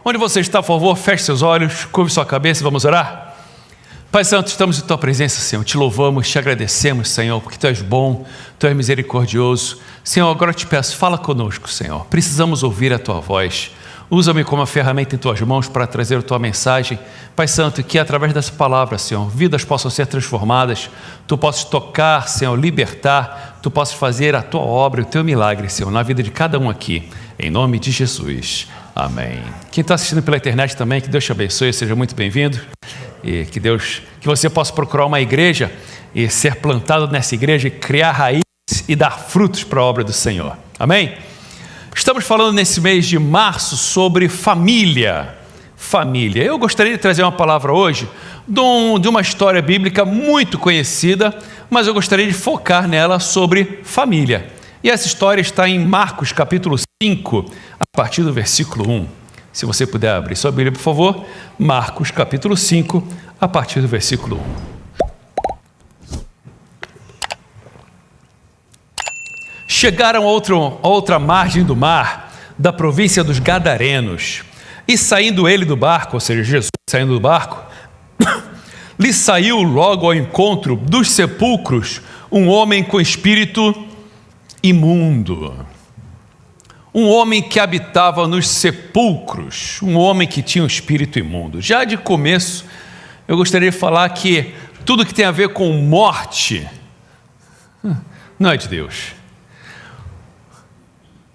Onde você está, por favor, feche seus olhos, curve sua cabeça e vamos orar. Pai Santo, estamos em Tua presença, Senhor, te louvamos, te agradecemos, Senhor, porque Tu és bom, Tu és misericordioso. Senhor, agora eu te peço, fala conosco, Senhor, precisamos ouvir a Tua voz. Usa-me como uma ferramenta em Tuas mãos para trazer a Tua mensagem. Pai Santo, que através dessa palavra, Senhor, vidas possam ser transformadas, Tu possas tocar, Senhor, libertar, Tu possas fazer a Tua obra, o Teu milagre, Senhor, na vida de cada um aqui, em nome de Jesus. Amém. Quem está assistindo pela internet também, que Deus te abençoe, seja muito bem-vindo. E que você possa procurar uma igreja e ser plantado nessa igreja e criar raízes e dar frutos para a obra do Senhor. Amém? Estamos falando nesse mês de março sobre família. Família. Eu gostaria de trazer uma palavra hoje de uma história bíblica muito conhecida, mas eu gostaria de focar nela sobre família. E essa história está em Marcos capítulo 5, a partir do versículo 1. Se você puder abrir sua Bíblia, por favor. Marcos capítulo 5, a partir do versículo 1. Chegaram a outra margem do mar, da província dos Gadarenos, e saindo ele do barco, ou seja, Jesus saindo do barco, lhe saiu logo ao encontro dos sepulcros um homem com espírito imundo. Um homem que habitava nos sepulcros, um homem que tinha um espírito imundo. Já de começo, eu gostaria de falar que tudo que tem a ver com morte não é de Deus.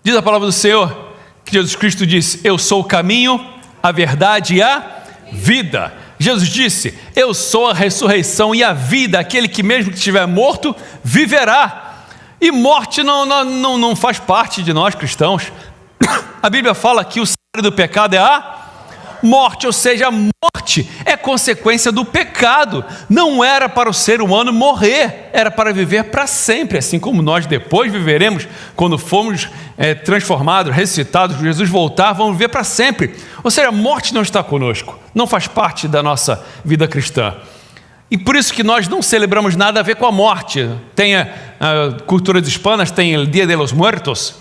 Diz a palavra do Senhor que Jesus Cristo disse: eu sou o caminho, a verdade e a vida. Jesus disse: eu sou a ressurreição e a vida, aquele que mesmo que estiver morto, viverá. E morte não faz parte de nós cristãos. A Bíblia fala que o salário do pecado é a morte, ou seja, a morte é consequência do pecado. Não era para o ser humano morrer, era para viver para sempre, assim como nós depois viveremos, quando formos transformados, ressuscitados, Jesus voltar, vamos viver para sempre. Ou seja, a morte não está conosco, não faz parte da nossa vida cristã. E por isso que nós não celebramos nada a ver com a morte. Tem a culturas hispanas, tem o Dia de los Muertos.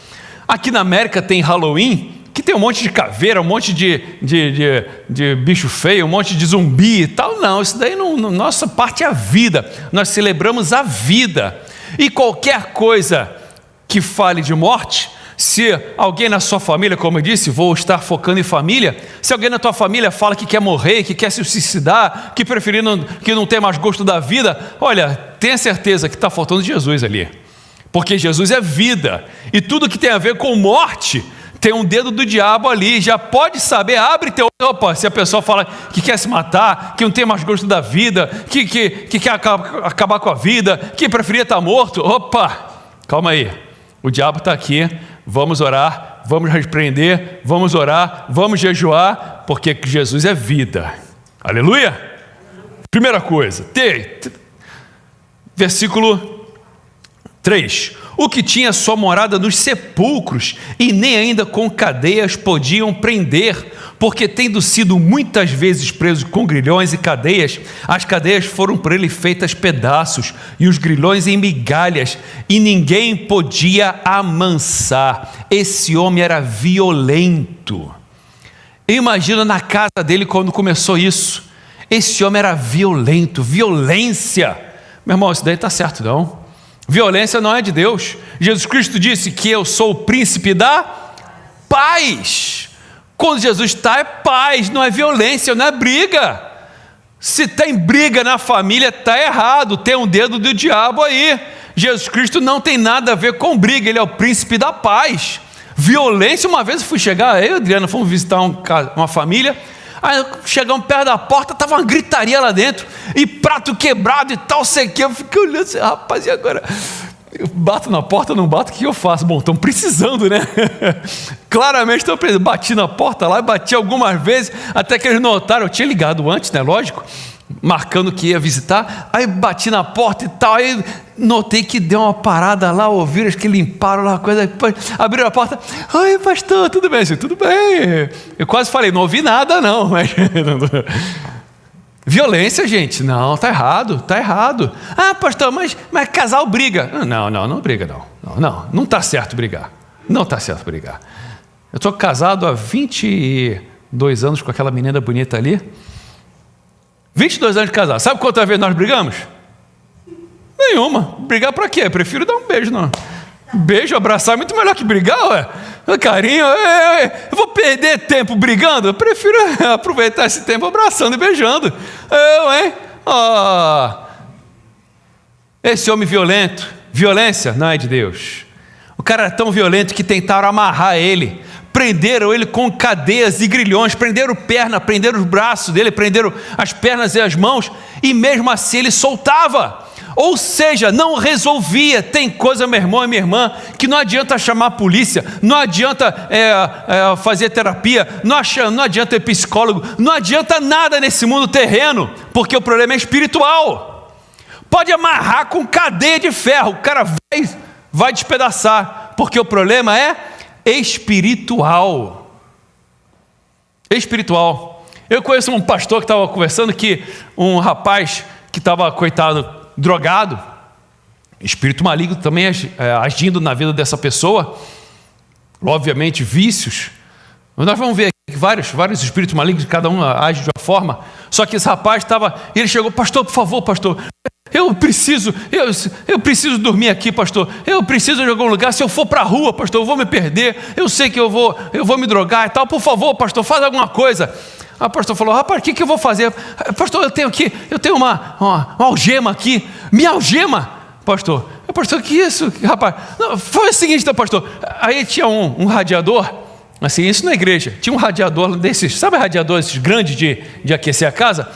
Aqui na América tem Halloween, que tem um monte de caveira, um monte de bicho feio, um monte de zumbi e tal. Não, isso daí não, nossa parte é a vida. Nós celebramos a vida. E qualquer coisa que fale de morte, se alguém na sua família, como eu disse, vou estar focando em família, se alguém na tua família fala que quer morrer, que quer se suicidar, que não tem mais gosto da vida, olha, tenha certeza que está faltando Jesus ali, porque Jesus é vida, e tudo que tem a ver com morte, tem um dedo do diabo ali, já pode saber, abre teu olho. Opa, se a pessoa fala que quer se matar, que não tem mais gosto da vida, que quer acabar com a vida, que preferia estar morto, opa, calma aí, o diabo está aqui. Vamos orar, vamos repreender, vamos orar, vamos jejuar, porque Jesus é vida. Aleluia? Primeira coisa, versículo 3. O que tinha sua morada nos sepulcros e nem ainda com cadeias podiam prender, porque tendo sido muitas vezes preso com grilhões e cadeias, as cadeias foram por ele feitas pedaços e os grilhões em migalhas, e ninguém podia amansar. Esse homem era violento. Imagina na casa dele quando começou isso. Esse homem era violento, violência. Meu irmão, isso daí está certo não? Violência não é de Deus. Jesus Cristo disse que eu sou o príncipe da paz. Quando Jesus está é paz, não é violência, não é briga. Se tem briga na família, está errado, tem um dedo do diabo aí. Jesus Cristo não tem nada a ver com briga, ele é o príncipe da paz. Violência, uma vez eu fui chegar, eu e a Adriana fomos visitar uma família, aí chegamos perto da porta, estava uma gritaria lá dentro, e prato quebrado e tal, sei que, eu fiquei olhando assim, rapaz, e agora? Eu bato na porta, não bato, o que eu faço? Bom, estão precisando, né? Claramente estão precisando. Bati na porta lá, bati algumas vezes, até que eles notaram, eu tinha ligado antes, né, lógico, marcando que ia visitar, aí bati na porta e tal, aí notei que deu uma parada lá, ouviram, acho que limparam lá a coisa, depois abriram a porta, oi pastor, tudo bem? Assim, tudo bem, eu quase falei, não ouvi nada não, mas... Violência, gente, não, tá errado. Ah, pastor, mas casal briga. Não briga não está certo brigar, não está certo brigar. Eu estou casado há 22 2 anos com aquela menina bonita ali. 22 anos de casado. Sabe quantas vezes nós brigamos? Nenhuma. Brigar pra quê? Eu prefiro dar um beijo, não. Beijo, abraçar é muito melhor que brigar, ué. Carinho, eu vou perder tempo brigando? Eu prefiro aproveitar esse tempo abraçando e beijando. Esse homem violento, violência não é de Deus. O cara era tão violento que tentaram amarrar ele, prenderam ele com cadeias e grilhões, prenderam perna, prenderam os braços dele, prenderam as pernas e as mãos, e mesmo assim ele soltava. Ou seja, não resolvia. Tem coisa, meu irmão e minha irmã, que não adianta chamar a polícia, não adianta fazer terapia, não adianta ir psicólogo, não adianta nada nesse mundo terreno, porque o problema é espiritual. Pode amarrar com cadeia de ferro, o cara vai despedaçar, porque o problema é espiritual. Espiritual. Eu conheço um pastor que estava conversando que um rapaz que estava, coitado, drogado, espírito maligno também agindo na vida dessa pessoa, obviamente vícios. Nós vamos ver aqui vários espíritos malignos, cada um age de uma forma. Só que esse rapaz ele chegou: pastor, por favor, pastor, eu preciso dormir aqui, pastor, eu preciso de algum lugar. Se eu for para a rua, pastor, eu vou me perder, eu sei que eu vou me drogar e tal, por favor, pastor, faz alguma coisa. O pastor falou: rapaz, o que eu vou fazer? Pastor, eu tenho uma algema aqui. Me algema, pastor. Pastor, que isso, rapaz? Não, foi o seguinte, então, pastor. Aí tinha um radiador, assim, isso na igreja. Tinha um radiador desses, sabe radiador esses grandes de aquecer a casa?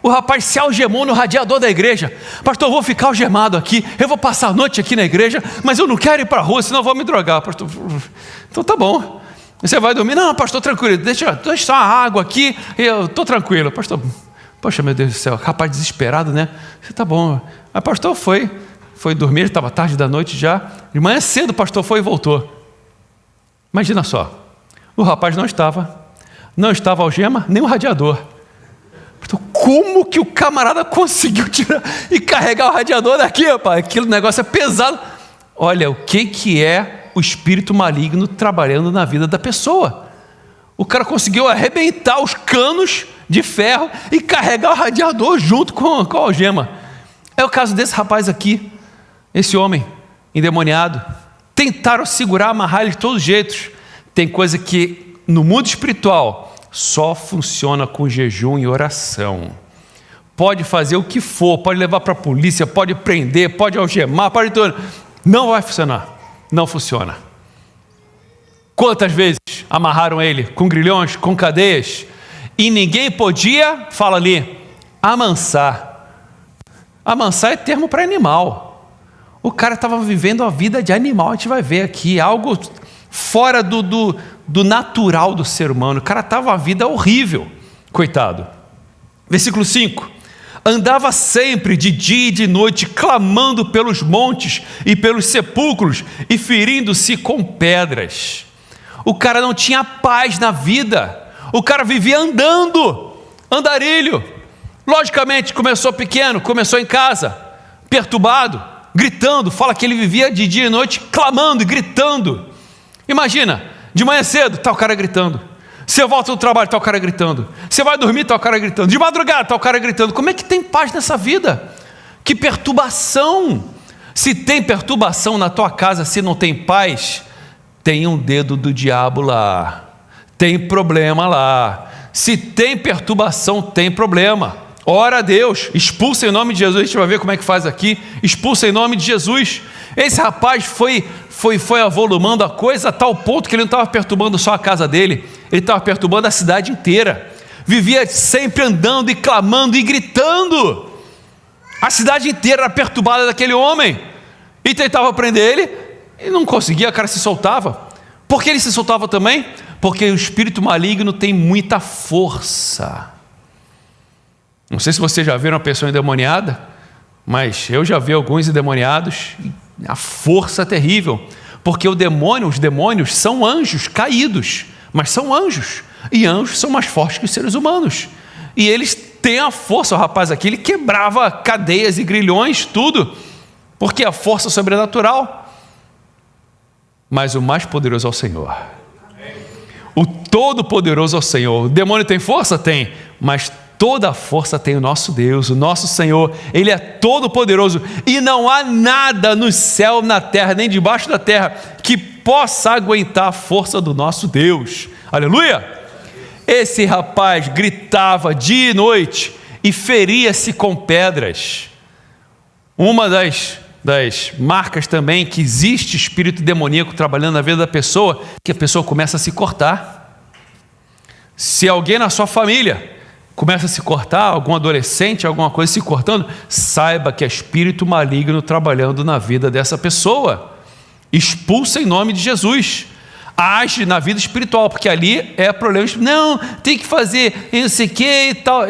O rapaz se algemou no radiador da igreja. Pastor, eu vou ficar algemado aqui, eu vou passar a noite aqui na igreja, mas eu não quero ir para a rua, senão eu vou me drogar. Pastor, então tá bom. Você vai dormir? Não, pastor, tranquilo, deixa só a água aqui, eu estou tranquilo. Pastor, poxa, meu Deus do céu, rapaz desesperado, né? Você tá bom. Aí o pastor foi dormir, estava tarde da noite já. De manhã cedo o pastor foi e voltou. Imagina só, o rapaz não estava algema, nem o radiador. Pastor, como que o camarada conseguiu tirar e carregar o radiador daqui, rapaz? Aquele negócio é pesado. Olha, o que é o espírito maligno trabalhando na vida da pessoa? O cara conseguiu arrebentar os canos de ferro e carregar o radiador junto com a algema. É o caso desse rapaz aqui, esse homem endemoniado. Tentaram segurar, amarrar ele de todos os jeitos. Tem coisa que no mundo espiritual só funciona com jejum e oração. Pode fazer o que for, pode levar para a polícia, pode prender, pode algemar, pode tudo. Não vai funcionar. Não funciona. Quantas vezes amarraram ele com grilhões, com cadeias, e ninguém podia, fala ali, amansar. Amansar é termo para animal. O cara estava vivendo a vida de animal. A gente vai ver aqui algo fora do natural do ser humano. O cara estava uma vida horrível, coitado. Versículo 5: andava sempre de dia e de noite, clamando pelos montes e pelos sepulcros e ferindo-se com pedras. O cara não tinha paz na vida. O cara vivia andarilho. Logicamente, começou pequeno, começou em casa, perturbado, gritando. Fala que ele vivia de dia e noite clamando e gritando. Imagina, de manhã cedo está o cara gritando. Você volta do trabalho, está o cara gritando. Você vai dormir, está o cara gritando. De madrugada, está o cara gritando. Como é que tem paz nessa vida? Que perturbação! Se tem perturbação na tua casa, se não tem paz, tem um dedo do diabo lá. Tem problema lá. Se tem perturbação, tem problema. Ora a Deus, expulsa em nome de Jesus. A gente vai ver como é que faz aqui. Expulsa em nome de Jesus. Esse rapaz foi avolumando a coisa a tal ponto que ele não estava perturbando só a casa dele, ele estava perturbando a cidade inteira. Vivia sempre andando e clamando e gritando. A cidade inteira era perturbada daquele homem. E tentava prender ele e não conseguia, o cara se soltava. Por que ele se soltava também? Porque o espírito maligno tem muita força. Não sei se você já viu uma pessoa endemoniada, mas eu já vi alguns endemoniados. A força é terrível, porque os demônios são anjos caídos, mas são anjos, e anjos são mais fortes que os seres humanos, e eles têm a força. O rapaz aqui, ele quebrava cadeias e grilhões, tudo, porque a força sobrenatural. Mas o mais poderoso é o Senhor. O todo-poderoso ao Senhor. O demônio tem força? Tem, mas toda a força tem o nosso Deus, o nosso Senhor. Ele é todo-poderoso e não há nada no céu, na terra, nem debaixo da terra que possa aguentar a força do nosso Deus. Aleluia! Esse rapaz gritava dia e noite e feria-se com pedras. Uma das marcas também que existe espírito demoníaco trabalhando na vida da pessoa, que a pessoa começa a se cortar. Se alguém na sua família começa a se cortar, algum adolescente, alguma coisa se cortando, saiba que é espírito maligno trabalhando na vida dessa pessoa. Expulsa em nome de Jesus. Age na vida espiritual, porque ali é problema. Não, tem que fazer não sei o que e tal.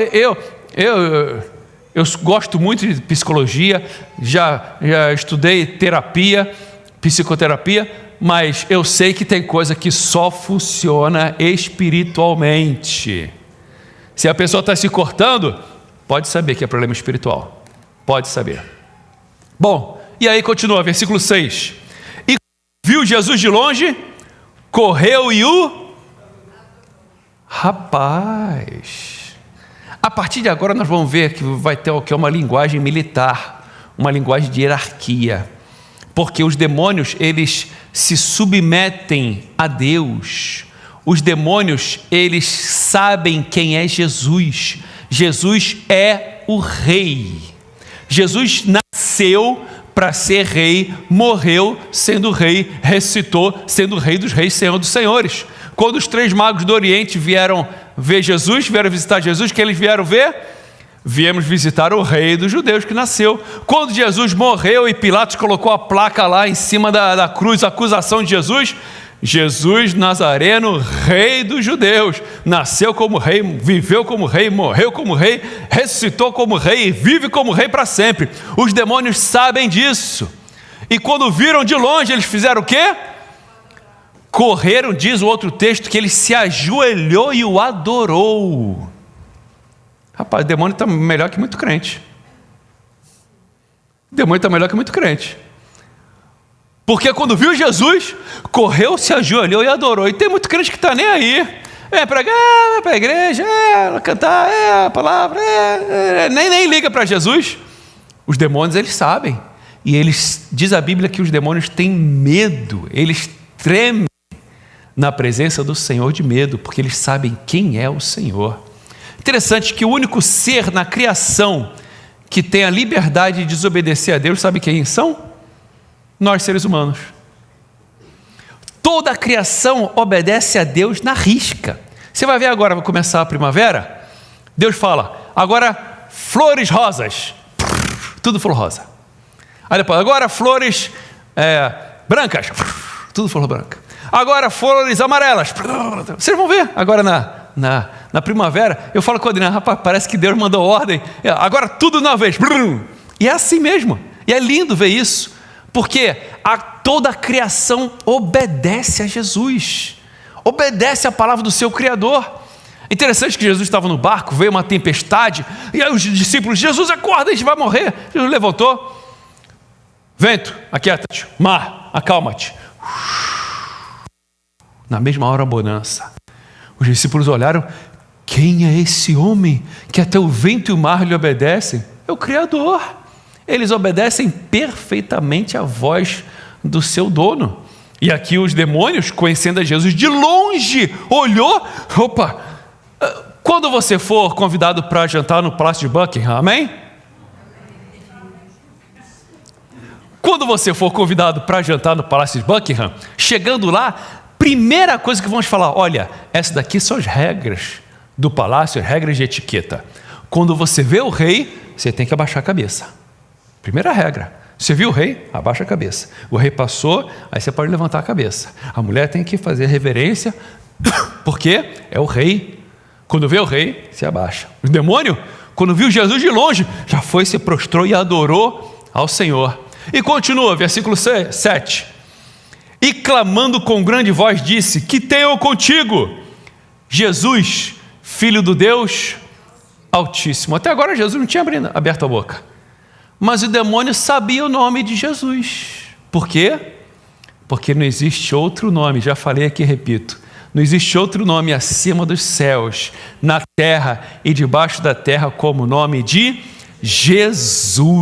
Eu gosto muito de psicologia, já estudei terapia, psicoterapia, mas eu sei que tem coisa que só funciona espiritualmente. Se a pessoa está se cortando, pode saber que é problema espiritual. Pode saber. Bom, e aí continua, versículo 6. E viu Jesus de longe, correu e o... Rapaz, a partir de agora nós vamos ver que vai ter o que é uma linguagem militar, uma linguagem de hierarquia, porque os demônios, eles se submetem a Deus. Os demônios, eles sabem quem é Jesus. Jesus é o rei. Jesus nasceu para ser rei, morreu sendo rei, ressuscitou sendo rei dos reis, Senhor dos senhores. Quando os 3 magos do Oriente vieram ver Jesus, vieram visitar Jesus, que eles vieram ver? Viemos visitar o rei dos judeus que nasceu. Quando Jesus morreu e Pilatos colocou a placa lá em cima da cruz, a acusação de Jesus, Jesus Nazareno, rei dos judeus, nasceu como rei, viveu como rei, morreu como rei, ressuscitou como rei e vive como rei para sempre. Os demônios sabem disso. E quando viram de longe, eles fizeram o quê? Correram, diz o outro texto, que ele se ajoelhou e o adorou. Rapaz, o demônio está melhor que muito crente. O demônio está melhor que muito crente. Porque quando viu Jesus, correu, se ajoelhou e adorou. E tem muito crente que está nem aí. Pregar, vai para a igreja, cantar, a palavra, nem liga para Jesus. Os demônios, eles sabem. E eles, diz a Bíblia que os demônios têm medo, eles tremem na presença do Senhor de medo, porque eles sabem quem é o Senhor. Interessante que o único ser na criação que tem a liberdade de desobedecer a Deus, sabe quem são? Nós, seres humanos. Toda a criação obedece a Deus na risca. Você vai ver agora, vai começar a primavera, Deus fala, agora flores rosas, tudo flor rosa. Aí depois, agora flores brancas, tudo flor branca. Agora flores amarelas, vocês vão ver agora na primavera. Eu falo com a Adriana, rapaz, parece que Deus mandou ordem, agora tudo de uma vez. E é assim mesmo, e é lindo ver isso. Porque toda a criação obedece a Jesus, obedece a palavra do seu Criador. Interessante que Jesus estava no barco, veio uma tempestade, e aí os discípulos, Jesus, acorda, a gente vai morrer. Jesus levantou, vento, aquieta-te, mar, acalma-te. Na mesma hora, a bonança. Os discípulos olharam, quem é esse homem que até o vento e o mar lhe obedecem? É o Criador. Eles obedecem perfeitamente à voz do seu dono. E aqui os demônios, conhecendo a Jesus de longe, olhou, opa, quando você for convidado para jantar no Palácio de Buckingham, amém? Quando você for convidado para jantar no Palácio de Buckingham, chegando lá, primeira coisa que vamos falar, olha, essas daqui são as regras do palácio, as regras de etiqueta. Quando você vê o rei, você tem que abaixar a cabeça. Primeira regra, você viu o rei? Abaixa a cabeça. O rei passou, aí você pode levantar a cabeça. A mulher tem que fazer reverência, porque é o rei. Quando vê o rei, se abaixa. O demônio, quando viu Jesus de longe, já foi, se prostrou e adorou ao Senhor. E continua, versículo 7. E clamando com grande voz disse, que tenho contigo, Jesus, Filho do Deus Altíssimo. Até agora Jesus não tinha aberto a boca. Mas o demônio sabia o nome de Jesus. Por quê? Porque não existe outro nome, já falei aqui, repito. Não existe outro nome acima dos céus, na terra e debaixo da terra, como o nome de Jesus.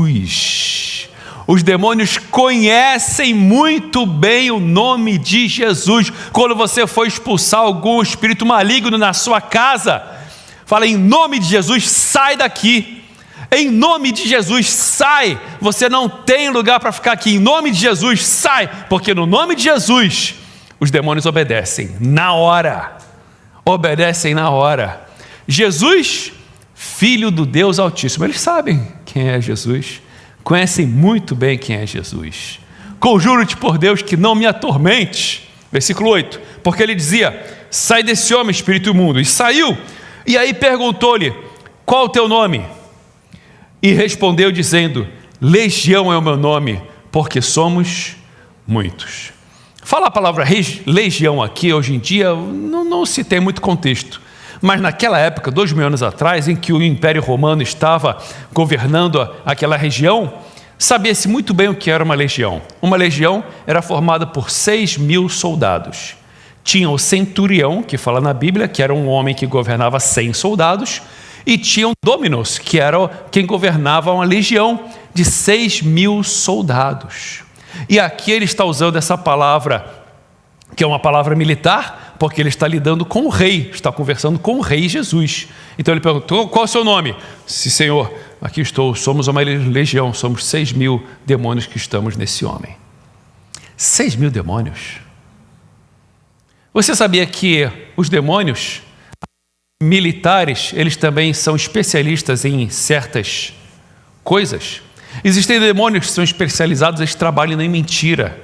Os demônios conhecem muito bem o nome de Jesus. Quando você for expulsar algum espírito maligno na sua casa, fala: em nome de Jesus, sai daqui. Em nome de Jesus, sai. Você não tem lugar para ficar aqui. Em nome de Jesus, sai. Porque no nome de Jesus, os demônios obedecem na hora. Obedecem na hora. Jesus, Filho do Deus Altíssimo. Eles sabem quem é Jesus. Conhecem muito bem quem é Jesus. Conjuro-te por Deus que não me atormente. Versículo 8. Porque ele dizia: sai desse homem, espírito imundo. E saiu. E aí perguntou-lhe: qual o teu nome? E respondeu dizendo: Legião é o meu nome, porque somos muitos. Falar a palavra legião aqui, hoje em dia, não se tem muito contexto. Mas naquela época, 2000 anos atrás, em que o Império Romano estava governando aquela região, sabia-se muito bem o que era uma legião. Uma legião era formada por 6.000 soldados. Tinha o centurião, que fala na Bíblia, que era um homem que governava 100 soldados, e tinha o dominos, que era quem governava uma legião de 6.000 soldados. E aqui ele está usando essa palavra, que é uma palavra militar, porque ele está lidando com o rei, está conversando com o rei Jesus. Então ele perguntou: qual é o seu nome? Sim, Senhor, aqui estou, somos uma legião, somos 6.000 demônios que estamos nesse homem. 6.000 demônios? Você sabia que os demônios militares, eles também são especialistas em certas coisas? Existem demônios que são especializados, eles trabalham em mentira.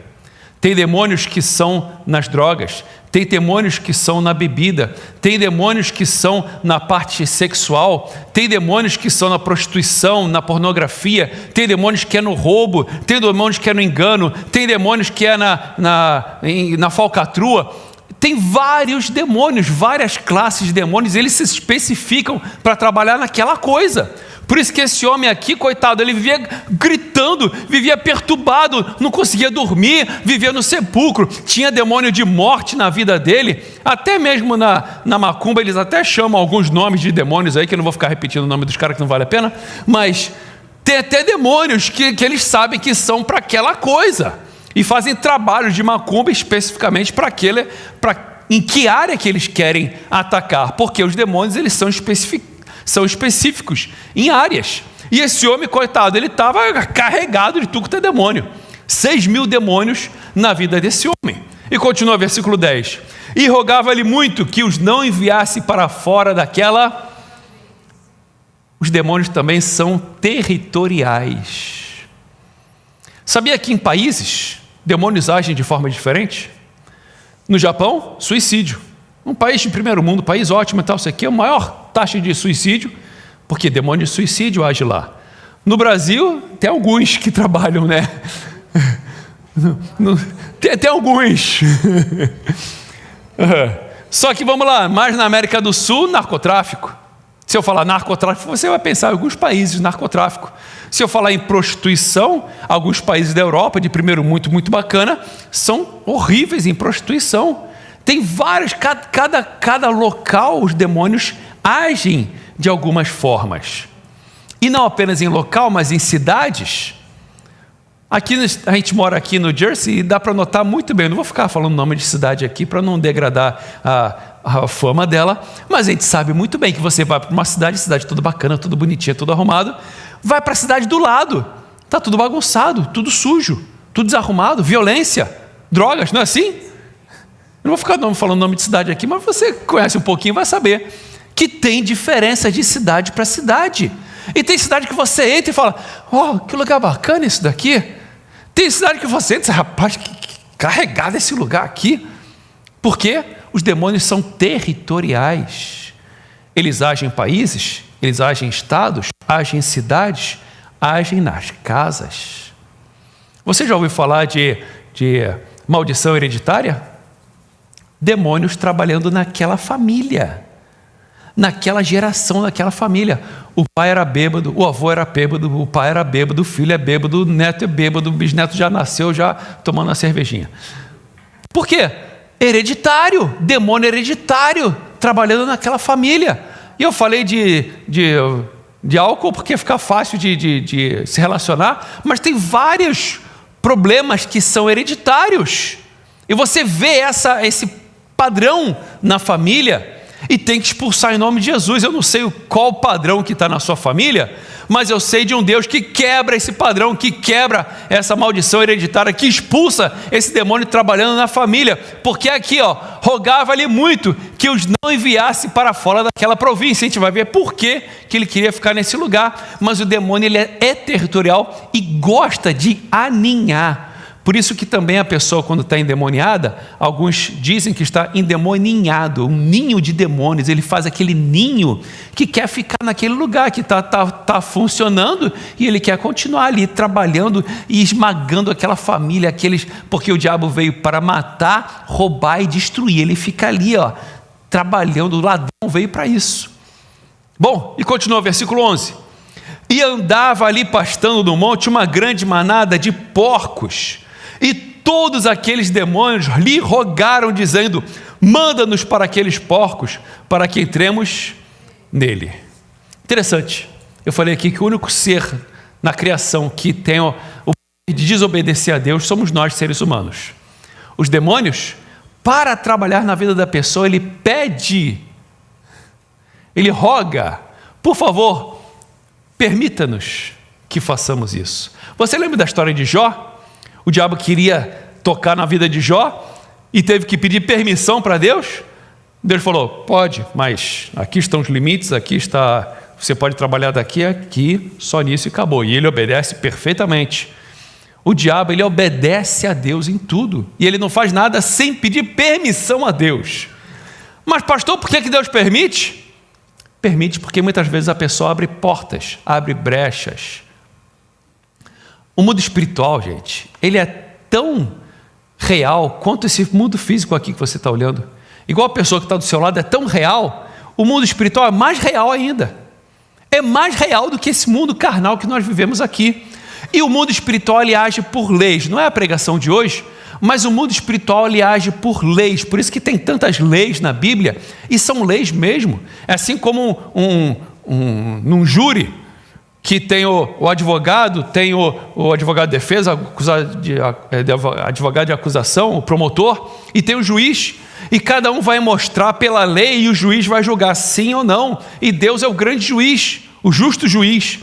Tem demônios que são nas drogas, tem demônios que são na bebida, tem demônios que são na parte sexual, tem demônios que são na prostituição, na pornografia, tem demônios que é no roubo, tem demônios que é no engano, tem demônios que é na falcatrua. Tem vários demônios, várias classes de demônios, eles se especificam para trabalhar naquela coisa. Por isso que esse homem aqui, coitado, ele vivia gritando, vivia perturbado, não conseguia dormir, vivia no sepulcro, tinha demônio de morte na vida dele. Até mesmo na macumba eles até chamam alguns nomes de demônios aí, que eu não vou ficar repetindo o nome dos caras que não vale a pena, mas tem até demônios que eles sabem que são para aquela coisa. E fazem trabalhos de macumba especificamente para em que área que eles querem atacar, porque os demônios eles são específicos em áreas. E esse homem, coitado, ele estava carregado de tudo que é demônio. 6.000 demônios na vida desse homem. E continua versículo 10. E rogava-lhe muito que os não enviasse para fora daquela. Os demônios também são territoriais. Sabia que em países demônios agem de forma diferente? No Japão, suicídio. Um país de primeiro mundo, país ótimo e tal, isso aqui é a maior taxa de suicídio, porque demônio de suicídio age lá. No Brasil, tem alguns que trabalham, né? Tem alguns. Só que vamos lá, mais na América do Sul, narcotráfico. Se eu falar narcotráfico, você vai pensar em alguns países de narcotráfico. Se eu falar em prostituição, alguns países da Europa, de primeiro mundo, muito bacana, são horríveis em prostituição. Tem vários, cada local os demônios agem de algumas formas. E não apenas em local, mas em cidades. Aqui a gente mora aqui no Jersey e dá para notar muito bem. Eu não vou ficar falando nome de cidade aqui para não degradar a fama dela, mas a gente sabe muito bem que você vai para uma cidade tudo bacana, tudo bonitinho, tudo arrumado, vai para a cidade do lado, está tudo bagunçado, tudo sujo, tudo desarrumado, violência, drogas, não é assim? Eu não vou ficar falando nome de cidade aqui, mas você conhece um pouquinho, vai saber que tem diferença de cidade para cidade. E tem cidade que você entra e fala: oh, que lugar bacana isso daqui. Tem cidade que você entra e diz: rapaz, que carregado esse lugar aqui. Por quê? Os demônios são territoriais. Eles agem em países, eles agem em estados, agem em cidades, agem nas casas. Você já ouviu falar de maldição hereditária? Demônios trabalhando naquela família, naquela geração, naquela família. O pai era bêbado, o avô era bêbado, o pai era bêbado, o filho é bêbado, o neto é bêbado, o bisneto já nasceu já tomando uma cervejinha. Por quê? hereditário, demônio hereditário, trabalhando naquela família. E eu falei de álcool porque fica fácil de se relacionar, mas tem vários problemas que são hereditários. E você vê esse padrão na família e tem que expulsar em nome de Jesus. Eu não sei qual o padrão que está na sua família, mas eu sei de um Deus que quebra esse padrão, que quebra essa maldição hereditária, que expulsa esse demônio trabalhando na família. Porque aqui, rogava-lhe muito que os não enviasse para fora daquela província. A gente vai ver por que ele queria ficar nesse lugar. Mas o demônio ele é territorial e gosta de aninhar. Por isso que também a pessoa, quando está endemoniada, alguns dizem que está endemoninhado, um ninho de demônios. Ele faz aquele ninho que quer ficar naquele lugar que está funcionando, e ele quer continuar ali trabalhando e esmagando aquela família, porque o diabo veio para matar, roubar e destruir. Ele fica ali, trabalhando, o ladrão veio para isso. Bom, e continua o versículo 11. E andava ali pastando no monte uma grande manada de porcos, e todos aqueles demônios lhe rogaram, dizendo: manda-nos para aqueles porcos, para que entremos nele. Interessante, eu falei aqui que o único ser na criação que tem o poder de desobedecer a Deus somos nós, seres humanos. Os demônios, para trabalhar na vida da pessoa, ele pede, ele roga: por favor, permita-nos que façamos isso. Você lembra da história de Jó? O diabo queria tocar na vida de Jó e teve que pedir permissão para Deus. Deus falou: pode, mas aqui estão os limites, aqui está, você pode trabalhar daqui a aqui, só nisso e acabou. E ele obedece perfeitamente. O diabo, ele obedece a Deus em tudo, e ele não faz nada sem pedir permissão a Deus. Mas pastor, por que Deus permite? Permite porque muitas vezes a pessoa abre portas, abre brechas. O mundo espiritual, gente, ele é tão real quanto esse mundo físico aqui que você está olhando. Igual a pessoa que está do seu lado é tão real, o mundo espiritual é mais real ainda. É mais real do que esse mundo carnal que nós vivemos aqui. E o mundo espiritual, ele age por leis. Não é a pregação de hoje, mas o mundo espiritual, ele age por leis. Por isso que tem tantas leis na Bíblia, e são leis mesmo. É assim como num júri, que tem o advogado, tem o advogado de defesa, advogado de acusação, o promotor, e tem o juiz, e cada um vai mostrar pela lei, e o juiz vai julgar sim ou não, e Deus é o grande juiz, o justo juiz.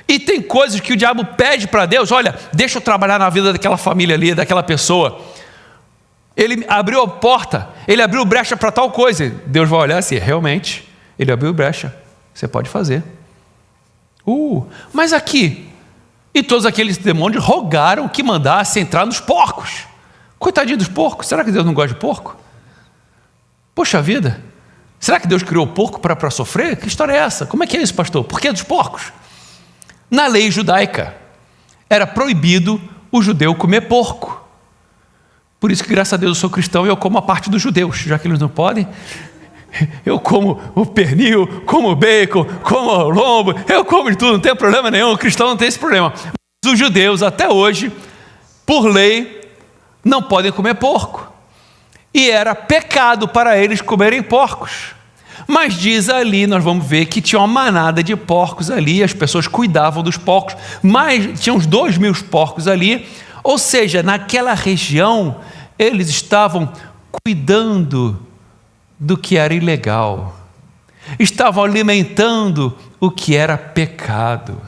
E tem coisas que o diabo pede para Deus: olha, deixa eu trabalhar na vida daquela família ali, daquela pessoa. Ele abriu a porta, ele abriu brecha para tal coisa. Deus vai olhar assim: realmente, ele abriu brecha, você pode fazer. Mas aqui, e todos aqueles demônios rogaram que mandasse entrar nos porcos. Coitadinho dos porcos, será que Deus não gosta de porco? Poxa vida, será que Deus criou o porco para sofrer? Que história é essa? Como é que é isso, pastor? Por que dos porcos? Na lei judaica, era proibido o judeu comer porco. Por isso que, graças a Deus, eu sou cristão e eu como a parte dos judeus, já que eles não podem. Eu como o pernil, como o bacon, como o lombo, eu como de tudo, não tem problema nenhum. O cristão não tem esse problema. Mas os judeus, até hoje, por lei, não podem comer porco. E era pecado para eles comerem porcos. Mas diz ali, nós vamos ver que tinha uma manada de porcos ali, as pessoas cuidavam dos porcos, mas tinha uns 2.000 porcos ali, ou seja, naquela região, eles estavam cuidando do que era ilegal, estavam alimentando o que era pecado.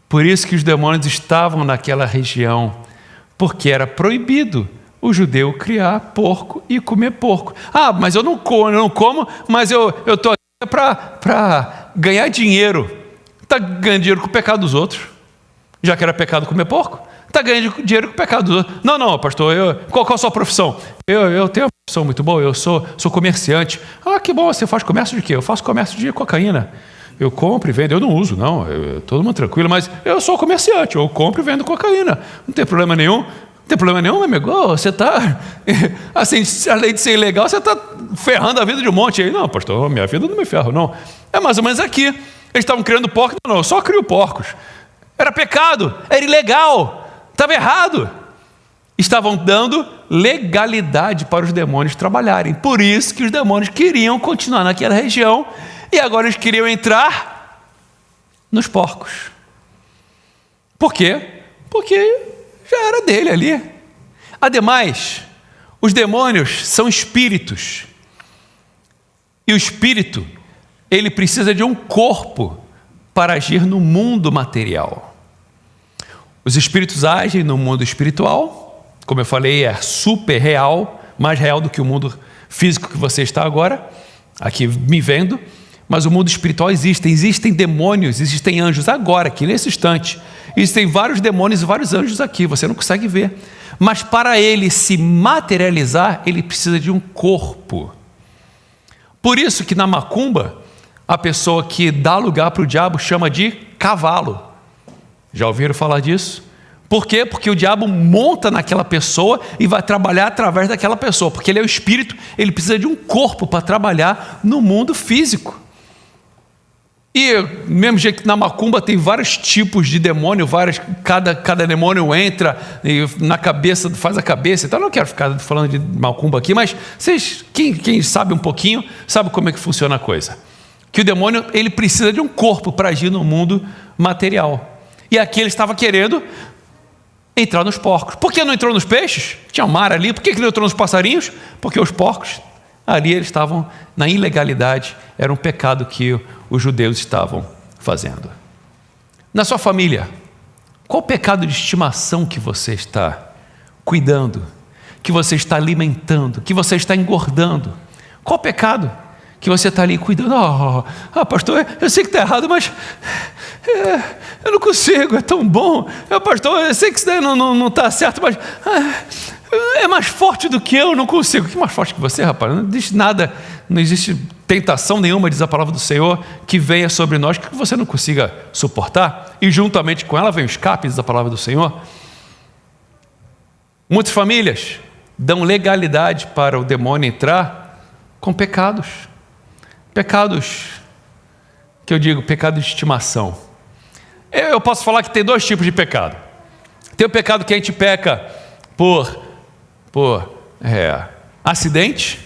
Por isso que os demônios estavam naquela região, porque era proibido o judeu criar porco e comer porco. Mas eu não como, mas eu estou aqui para ganhar dinheiro. Está ganhando dinheiro com o pecado dos outros, já que era pecado comer porco? Está ganhando dinheiro com o pecado dos outros. Não, pastor, qual a sua profissão? Eu tenho uma profissão muito boa, eu sou comerciante. Que bom, você faz comércio de quê? Eu faço comércio de cocaína. Eu compro e vendo, eu não uso, não, todo mundo tranquilo, mas eu sou comerciante, eu compro e vendo cocaína. Não tem problema nenhum. Não tem problema nenhum, meu amigo. Você está, assim, além de ser ilegal, você está ferrando a vida de um monte aí. Não, pastor, minha vida não me ferro, não. É mais ou menos aqui. Eles estavam criando porcos. Não, eu só crio porcos. Era pecado, era ilegal, estava errado. estavam dando legalidade para os demônios trabalharem. Por isso que os demônios queriam continuar naquela região e agora eles queriam entrar nos porcos. Por quê? Porque já era dele ali. Ademais, os demônios são espíritos. E o espírito, ele precisa de um corpo para agir no mundo material. Os espíritos agem no mundo espiritual. Como eu falei, é super real, mais real do que o mundo físico que você está agora, aqui me vendo. Mas o mundo espiritual existem demônios, existem anjos agora, aqui nesse instante. Existem vários demônios e vários anjos aqui, você não consegue ver. Mas para ele se materializar, ele precisa de um corpo. Por isso que na macumba, a pessoa que dá lugar para o diabo chama de cavalo. Já ouviram falar disso? Por quê? Porque o diabo monta naquela pessoa e vai trabalhar através daquela pessoa. Porque ele é o espírito, ele precisa de um corpo para trabalhar no mundo físico. E do mesmo jeito que na macumba tem vários tipos de demônio, cada demônio entra na cabeça, faz a cabeça. Então eu não quero ficar falando de macumba aqui, mas vocês, quem sabe um pouquinho, sabe como é que funciona a coisa. Que o demônio, ele precisa de um corpo para agir no mundo material. E aqui ele estava querendo entrar nos porcos. Por que não entrou nos peixes? Tinha mar ali. Por que não entrou nos passarinhos? Porque os porcos, ali eles estavam na ilegalidade. Era um pecado que os judeus estavam fazendo. Na sua família, qual o pecado de estimação que você está cuidando? Que você está alimentando? Que você está engordando? Qual o pecado que você está ali cuidando? Pastor, eu sei que está errado, mas eu não consigo, é tão bom. Pastor, eu sei que isso daí não está certo, mas é mais forte do que eu, não consigo. Que mais forte que você, rapaz? Não existe nada, não existe tentação nenhuma, diz a palavra do Senhor, que venha sobre nós que você não consiga suportar. E juntamente com ela vem o escape, diz a palavra do Senhor. Muitas famílias dão legalidade para o demônio entrar com pecados. Pecados, que eu digo, pecado de estimação. Eu posso falar que tem dois tipos de pecado. Tem o pecado que a gente peca por acidente,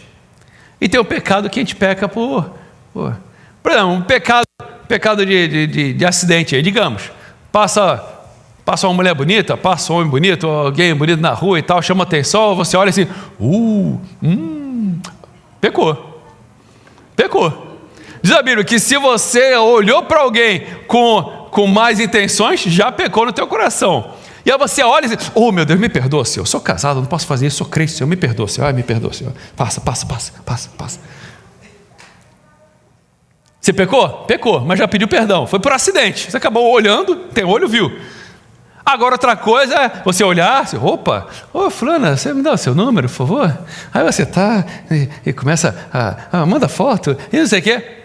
e tem o pecado que a gente peca por exemplo, um pecado de acidente aí, digamos, passa uma mulher bonita, passa um homem bonito, alguém bonito na rua e tal, chama atenção, você olha assim, pecou. Diz a Bíblia que se você olhou para alguém com más intenções, já pecou no teu coração. E aí você olha e diz, meu Deus, me perdoa, Senhor, eu sou casado, não posso fazer isso, sou crente, Senhor, me perdoa, Senhor, me perdoa, Senhor, passa. Você pecou? Pecou, mas já pediu perdão, foi por acidente, você acabou olhando, tem olho, viu. Agora outra coisa é você olhar, fulana, você me dá o seu número, por favor? Aí você está e começa manda foto, e não sei o quê.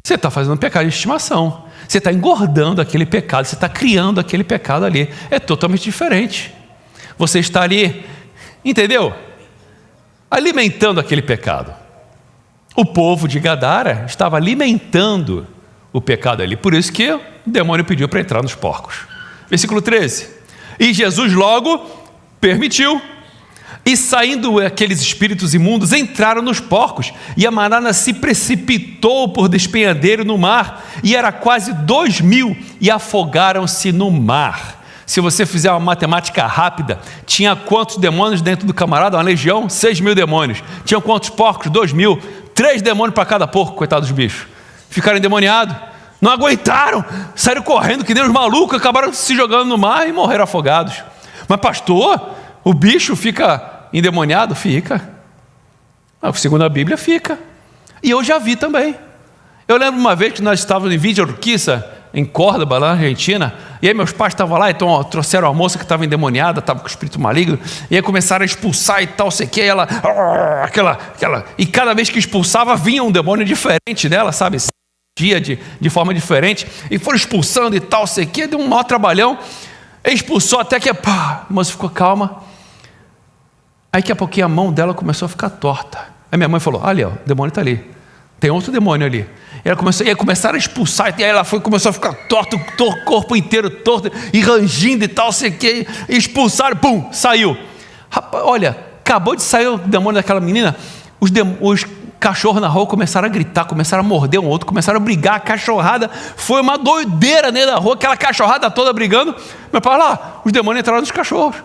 Você está fazendo um pecado de estimação. Você está engordando aquele pecado, você está criando aquele pecado ali. É totalmente diferente. Você está ali, entendeu? Alimentando aquele pecado. O povo de Gadara estava alimentando o pecado ali. Por isso que o demônio pediu para entrar nos porcos. Versículo 13. E Jesus logo permitiu. E saindo aqueles espíritos imundos, entraram nos porcos, e a manada se precipitou por despenhadeiro no mar, e era quase 2.000, e afogaram-se no mar. Se você fizer uma matemática rápida, tinha quantos demônios dentro do camarada? Uma legião, 6.000 demônios. Tinham quantos porcos? 2.000. 3 demônios para cada porco, coitados dos bichos. Ficaram endemoniados, não aguentaram, saíram correndo que nem os malucos, acabaram se jogando no mar e morreram afogados. Mas pastor, o bicho fica endemoniado? Fica. Segundo a Bíblia, fica. E eu já vi também. Eu lembro uma vez que nós estávamos em Villa Urquiza, em Córdoba, lá na Argentina, e aí meus pais estavam lá, então trouxeram uma moça que estava endemoniada, estava com espírito maligno, e aí começaram a expulsar e tal, sei que, ela, e cada vez que expulsava, vinha um demônio diferente dela, sabe, dia de forma diferente, e foram expulsando e tal, sei que, deu um maior trabalhão, expulsou até que, a moça ficou calma. Aí daqui a pouquinho a mão dela começou a ficar torta. Aí minha mãe falou, olha, o demônio está ali. Tem outro demônio ali. E começaram a expulsar, e aí ela começou a ficar torta, o corpo inteiro torto, e rangindo e tal, sei que, e expulsaram, saiu. olha, acabou de sair o demônio daquela menina, os cachorros na rua começaram a gritar, começaram a morder um outro, começaram a brigar, a cachorrada, foi uma doideira dentro da rua, aquela cachorrada toda brigando. Meu pai lá, os demônios entraram nos cachorros.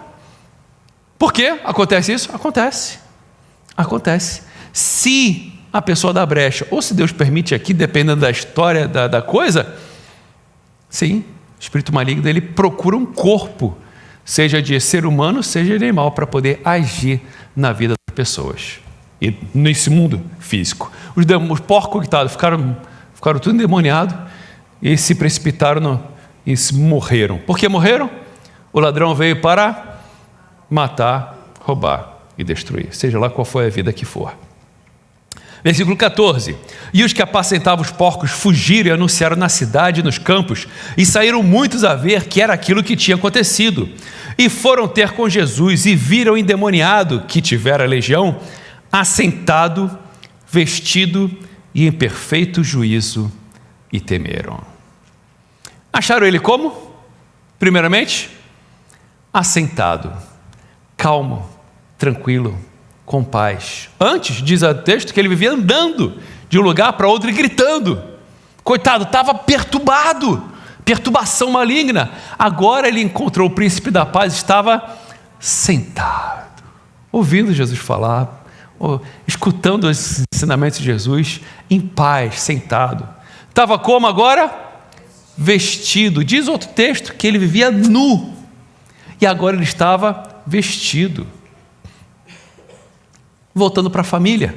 Por quê? Acontece isso? Acontece. Se a pessoa dá brecha, ou se Deus permite aqui, dependendo da história da coisa, sim, o espírito maligno, ele procura um corpo, seja de ser humano, seja de animal, para poder agir na vida das pessoas. E nesse mundo físico. Os porcos, coitados, ficaram tudo endemoniados e se precipitaram e morreram. Por que morreram? O ladrão veio para matar, roubar e destruir, seja lá qual foi a vida que for. Versículo 14. E os que apacentavam os porcos fugiram e anunciaram na cidade e nos campos, e saíram muitos a ver que era aquilo que tinha acontecido. E foram ter com Jesus, e viram o endemoniado, que tivera legião, assentado, vestido e em perfeito juízo, e temeram. Acharam ele como? Primeiramente, assentado, calmo, tranquilo, com paz. Antes, diz o texto, que ele vivia andando de um lugar para outro e gritando. Coitado, estava perturbado, perturbação maligna. Agora ele encontrou o príncipe da paz, estava sentado, ouvindo Jesus falar, escutando os ensinamentos de Jesus, em paz, sentado. Estava como agora? Vestido. Diz outro texto que ele vivia nu, e agora ele estava vestido. Voltando para a família.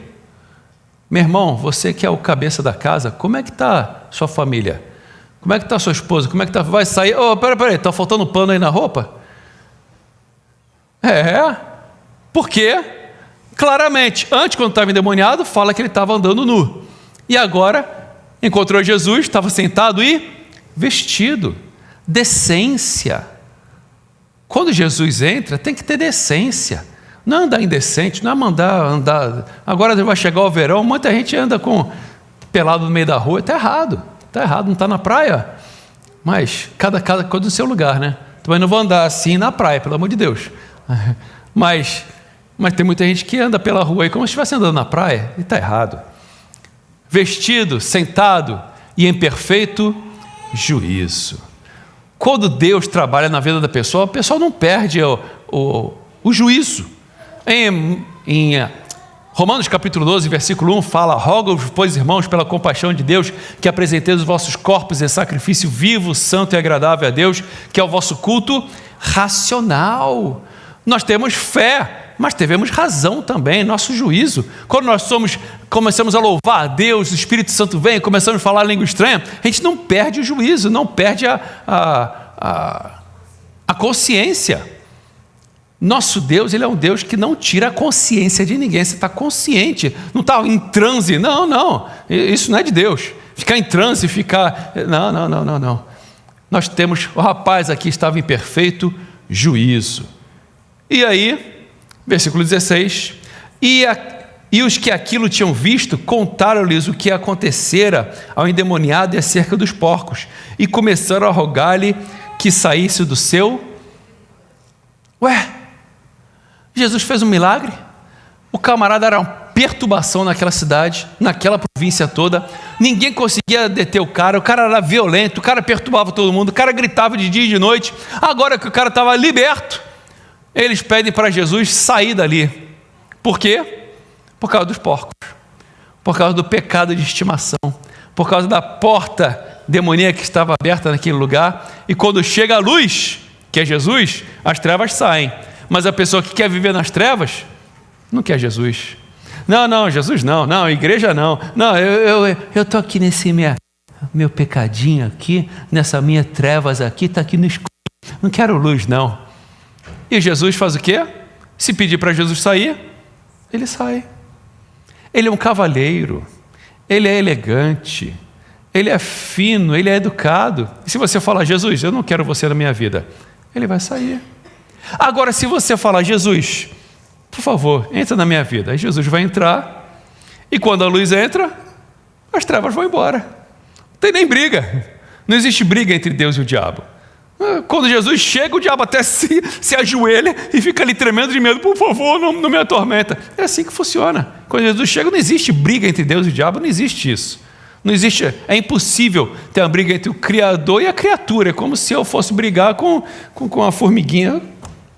Meu irmão, você que é o cabeça da casa, como é que está sua família? Como é que está sua esposa? Como é que está? Vai sair? Peraí, está faltando pano aí na roupa? Por quê? Claramente, antes, quando estava endemoniado, fala que ele estava andando nu. E agora, encontrou Jesus, estava sentado e vestido. Decência. Quando Jesus entra, tem que ter decência. Não andar indecente, não é andar. Agora vai chegar o verão, muita gente anda pelado no meio da rua, está errado, não está na praia. Mas cada coisa no seu lugar, né? Também não vou andar assim na praia, pelo amor de Deus. Mas tem muita gente que anda pela rua aí como se estivesse andando na praia, e está errado. Vestido, sentado e em perfeito juízo. Quando Deus trabalha na vida da pessoa, a pessoa não perde o juízo. Em Romanos capítulo 12, versículo 1, fala: rogo-vos, pois, irmãos, pela compaixão de Deus, que apresenteis os vossos corpos em sacrifício vivo, santo e agradável a Deus, que é o vosso culto racional. Nós temos fé, mas devemos razão também, nosso juízo. Quando nós começamos a louvar a Deus, o Espírito Santo vem, começamos a falar a língua estranha, a gente não perde o juízo, não perde a consciência. Nosso Deus, Ele é um Deus que não tira a consciência de ninguém. Você está consciente, não está em transe. Não, isso não é de Deus. Ficar em transe, Não. Nós temos, o rapaz aqui estava em perfeito juízo. E aí, versículo 16, e os que aquilo tinham visto, contaram-lhes o que acontecera ao endemoniado e acerca dos porcos, e começaram a rogar-lhe que saísse do seu... Jesus fez um milagre? O camarada era uma perturbação naquela cidade, naquela província toda, ninguém conseguia deter o cara era violento, o cara perturbava todo mundo, o cara gritava de dia e de noite. Agora que o cara estava liberto, eles pedem para Jesus sair dali. Por quê? Por causa dos porcos, por causa do pecado de estimação, por causa da porta demoníaca que estava aberta naquele lugar. E quando chega a luz, que é Jesus, as trevas saem. Mas a pessoa que quer viver nas trevas não quer Jesus. Não, Jesus não, igreja não. Não, eu estou aqui nesse meu pecadinho aqui, nessa minha trevas aqui, está aqui no escuro. Não quero luz, não. E Jesus faz o quê? Se pedir para Jesus sair, ele sai. Ele é um cavalheiro, ele é elegante, ele é fino, ele é educado. E se você falar: Jesus, eu não quero você na minha vida, ele vai sair. Agora, se você falar: Jesus, por favor, entra na minha vida, aí Jesus vai entrar, e quando a luz entra, as trevas vão embora. Não tem nem briga, não existe briga entre Deus e o diabo. Quando Jesus chega, o diabo até se ajoelha e fica ali tremendo de medo. Por favor, não me atormenta. É assim que funciona. Quando Jesus chega, não existe briga entre Deus e o diabo, não existe isso. Não existe, é impossível ter uma briga entre o Criador e a criatura. É como se eu fosse brigar com a formiguinha.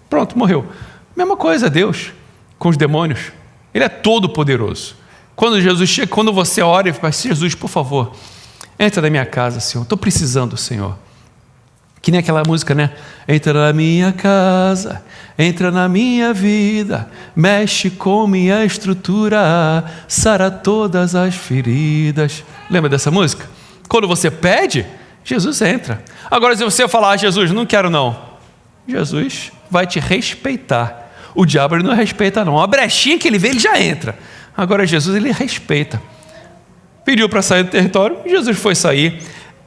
Pronto, morreu. Mesma coisa Deus com os demônios. Ele é todo poderoso. Quando Jesus chega, quando você ora e fala, Jesus, por favor, entra na minha casa, Senhor. Estou precisando, Senhor. Que nem aquela música, né? Entra na minha casa, entra na minha vida, mexe com minha estrutura, sara todas as feridas. Lembra dessa música? Quando você pede, Jesus entra. Agora, se você falar, Jesus, não quero não, Jesus vai te respeitar. O diabo ele não respeita não. A brechinha que ele vê, ele já entra. Agora, Jesus, ele respeita. Pediu para sair do território, Jesus foi sair.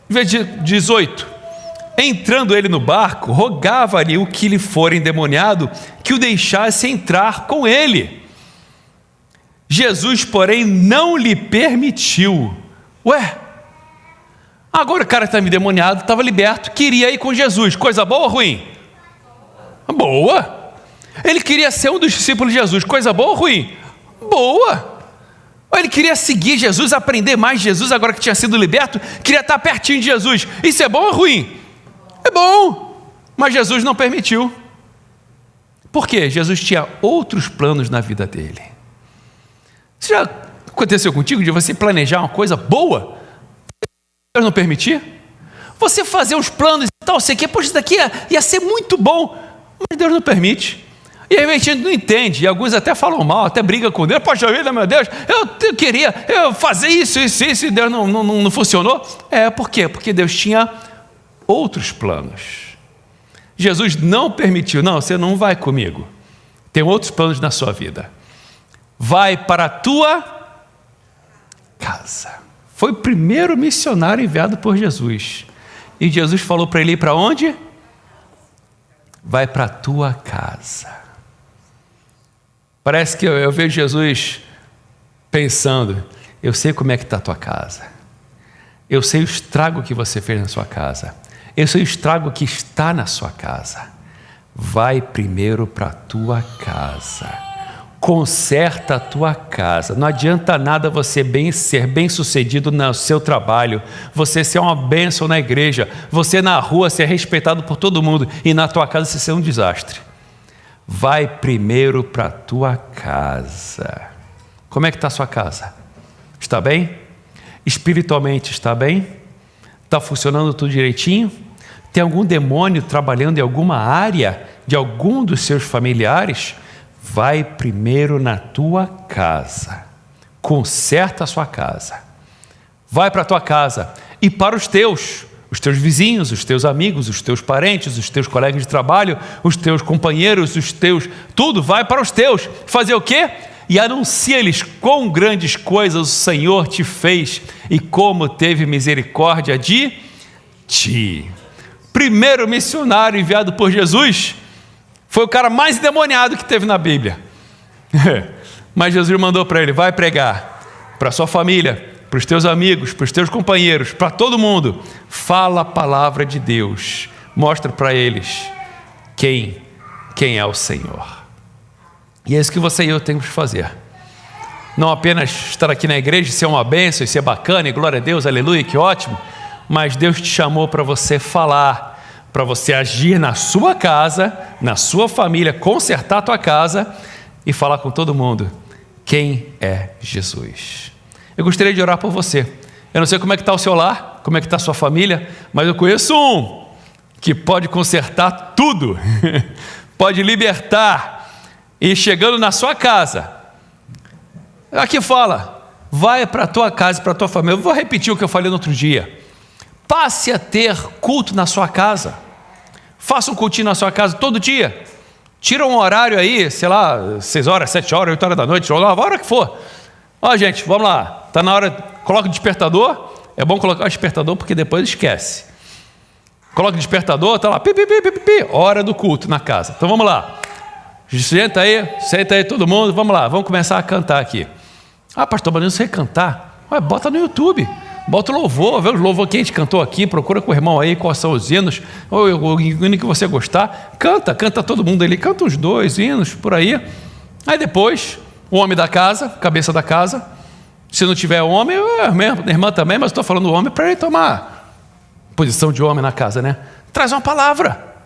Versículo 18. Entrando ele no barco, rogava-lhe o que lhe fora endemoniado que o deixasse entrar com ele. Jesus, porém, não lhe permitiu. Ué, agora o cara que estava endemoniado, estava liberto, queria ir com Jesus. Coisa boa ou ruim? Boa. Ele queria ser um dos discípulos de Jesus. Coisa boa ou ruim? Boa. Ele queria seguir Jesus, aprender mais de Jesus, agora que tinha sido liberto, queria estar pertinho de Jesus. Isso é bom ou ruim? É bom, mas Jesus não permitiu. Por quê? Jesus tinha outros planos na vida dele. Isso já aconteceu contigo de você planejar uma coisa boa? Deus não permitir? Você fazer uns planos e tal, sei que, poxa, isso daqui ia ser muito bom, mas Deus não permite. E aí a gente não entende, e alguns até falam mal, até brigam com Deus. Poxa vida, meu Deus, eu queria fazer isso, e Deus não funcionou. Por quê? Porque Deus tinha outros planos. Jesus não permitiu, não, você não vai comigo. Tem outros planos na sua vida. Vai para a tua casa. Foi o primeiro missionário enviado por Jesus. E Jesus falou para ele ir para onde? Vai para a tua casa. Parece que eu vejo Jesus pensando, eu sei como é que está a tua casa. Eu sei o estrago que você fez na sua casa. Eu sei o estrago que está na sua casa. Vai primeiro para a tua casa. Conserta a tua casa. Não adianta nada você ser bem sucedido no seu trabalho, você ser uma bênção na igreja, você na rua ser respeitado por todo mundo e na tua casa você ser um desastre. Vai primeiro para a tua casa. Como é que está a sua casa? Está bem? Espiritualmente está bem? Está funcionando tudo direitinho? Tem algum demônio trabalhando em alguma área de algum dos seus familiares? Vai primeiro na tua casa. Conserta a sua casa. Vai para a tua casa e para os teus vizinhos, os teus amigos, os teus parentes, os teus colegas de trabalho, os teus companheiros, tudo vai para os teus. Fazer o quê? E anuncia-lhes quão grandes coisas o Senhor te fez e como teve misericórdia de ti. Primeiro missionário enviado por Jesus foi o cara mais endemoniado que teve na Bíblia. Mas Jesus mandou para ele, vai pregar para a sua família, para os teus amigos, para os teus companheiros, para todo mundo. Fala a palavra de Deus. Mostra para eles quem é o Senhor. E é isso que você e eu temos que fazer. Não apenas estar aqui na igreja, ser uma bênção e ser bacana, e glória a Deus, aleluia, que ótimo. Mas Deus te chamou para você falar, para você agir na sua casa, na sua família, consertar a tua casa e falar com todo mundo quem é Jesus. Eu gostaria de orar por você. Eu não sei como é que está o seu lar, como é que está a sua família, mas eu conheço um que pode consertar tudo, pode libertar, e chegando na sua casa, aqui fala, vai para a tua casa, para a tua família. Eu vou repetir o que eu falei no outro dia. Passe a ter culto na sua casa. Faça um cultinho na sua casa todo dia. Tira um horário aí, sei lá, 6 horas, 7 horas, 8 horas da noite, ou a hora que for. Ó, gente, vamos lá. Está na hora, coloca o despertador. É bom colocar o despertador porque depois esquece. Coloca o despertador, está lá, pi, pi, pi, pi, pi, hora do culto na casa. Então vamos lá. Senta aí todo mundo, vamos lá, vamos começar a cantar aqui. Ah, pastor, mas não sei cantar. Ué, bota no YouTube. Bota o louvor, vê o louvor que a gente cantou aqui, procura com o irmão aí quais são os hinos, ou o hino que você gostar, canta todo mundo ali, canta uns 2 hinos por aí. Aí depois, o homem da casa, cabeça da casa, se não tiver homem, a irmã também, mas estou falando do homem para ele tomar posição de homem na casa, né? Traz uma palavra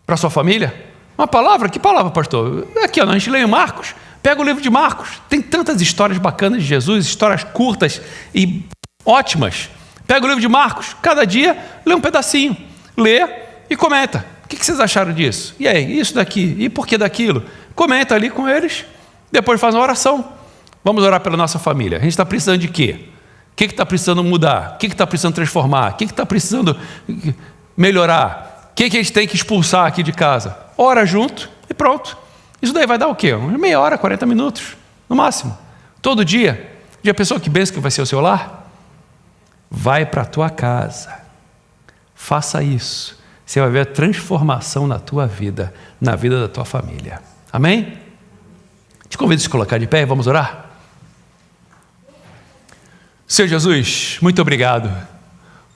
para a sua família. Uma palavra? Que palavra, pastor? Aqui, ó, a gente lê em Marcos. Pega o livro de Marcos, tem tantas histórias bacanas de Jesus, histórias curtas e ótimas. Pega o livro de Marcos, cada dia lê um pedacinho, lê e comenta. O que vocês acharam disso? E aí, isso daqui? E por que daquilo? Comenta ali com eles, depois faz uma oração. Vamos orar pela nossa família. A gente está precisando de quê? O que está precisando mudar? O que está precisando transformar? O que está precisando melhorar? O que a gente tem que expulsar aqui de casa? Ora junto e pronto. Isso daí vai dar o quê? Meia hora, 40 minutos, no máximo. Todo dia. Já pensou que bênção que vai ser o seu lar? Vai para a tua casa. Faça isso. Você vai ver a transformação na tua vida, na vida da tua família. Amém? Te convido a se colocar de pé e vamos orar? Senhor Jesus, muito obrigado,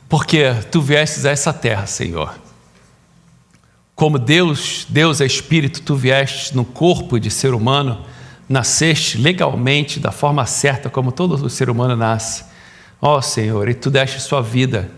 porque Tu viestes a essa terra, Senhor. Como Deus é Espírito, Tu viestes no corpo de ser humano, nasceste legalmente, da forma certa, como todo ser humano nasce. Ó Senhor, e Tu deste Sua vida,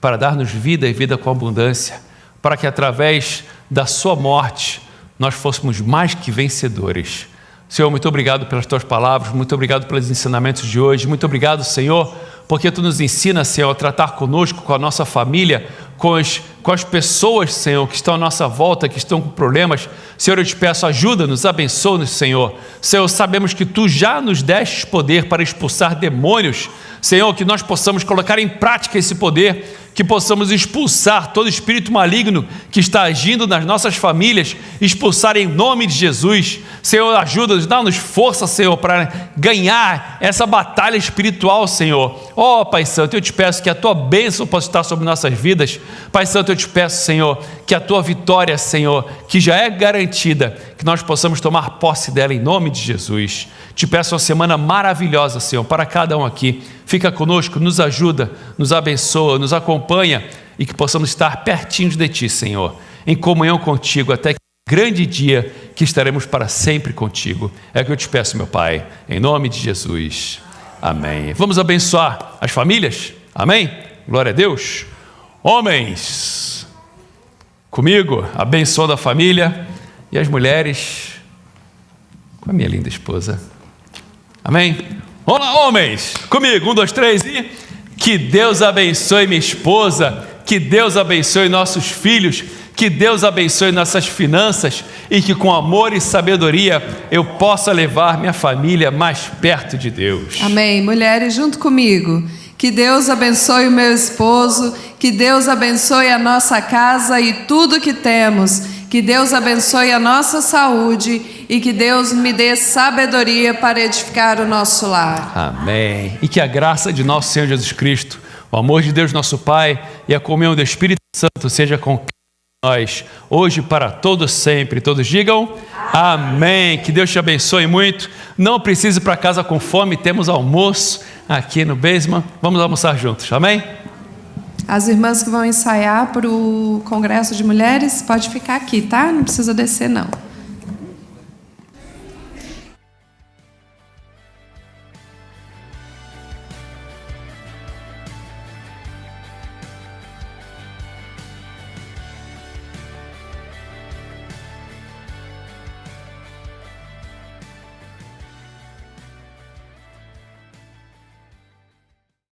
para dar-nos vida e vida com abundância, para que através da Sua morte, nós fôssemos mais que vencedores. Senhor, muito obrigado pelas Tuas palavras, muito obrigado pelos ensinamentos de hoje, muito obrigado, Senhor, porque Tu nos ensinas, Senhor, a tratar conosco, com a nossa família, com as pessoas, Senhor, que estão à nossa volta, que estão com problemas. Senhor, eu te peço, ajuda-nos, abençoa-nos, Senhor. Senhor, sabemos que Tu já nos destes poder para expulsar demônios. Senhor, que nós possamos colocar em prática esse poder, que possamos expulsar todo espírito maligno que está agindo nas nossas famílias, expulsar em nome de Jesus. Senhor, ajuda-nos, dá-nos força, Senhor, para ganhar essa batalha espiritual, Senhor. Ó, Pai Santo, eu te peço que a Tua bênção possa estar sobre nossas vidas. Pai Santo, eu te peço, Senhor, que a Tua vitória, Senhor, que já é garantida, que nós possamos tomar posse dela em nome de Jesus. Te peço uma semana maravilhosa, Senhor, para cada um aqui. Fica conosco, nos ajuda, nos abençoa, nos acompanha e que possamos estar pertinho de Ti, Senhor, em comunhão contigo, até que grande dia que estaremos para sempre contigo. É o que eu te peço, meu Pai, em nome de Jesus. Amém. Vamos abençoar as famílias? Amém? Glória a Deus. Homens, comigo, abençoando a família, e as mulheres com a minha linda esposa. Amém? Vamos lá, homens, comigo, 1, 2, 3 e... Que Deus abençoe minha esposa, que Deus abençoe nossos filhos, que Deus abençoe nossas finanças e que com amor e sabedoria eu possa levar minha família mais perto de Deus. Amém. Mulheres, junto comigo. Que Deus abençoe o meu esposo, que Deus abençoe a nossa casa e tudo que temos, que Deus abençoe a nossa saúde e que Deus me dê sabedoria para edificar o nosso lar. Amém. E que a graça de nosso Senhor Jesus Cristo, o amor de Deus nosso Pai e a comunhão do Espírito Santo seja com nós, hoje para todos sempre. Todos digam amém. Que Deus te abençoe muito. Não precise ir para casa com fome, temos almoço aqui no basement. Vamos almoçar juntos, amém? As irmãs que vão ensaiar para o Congresso de Mulheres, pode ficar aqui, tá? Não precisa descer, não.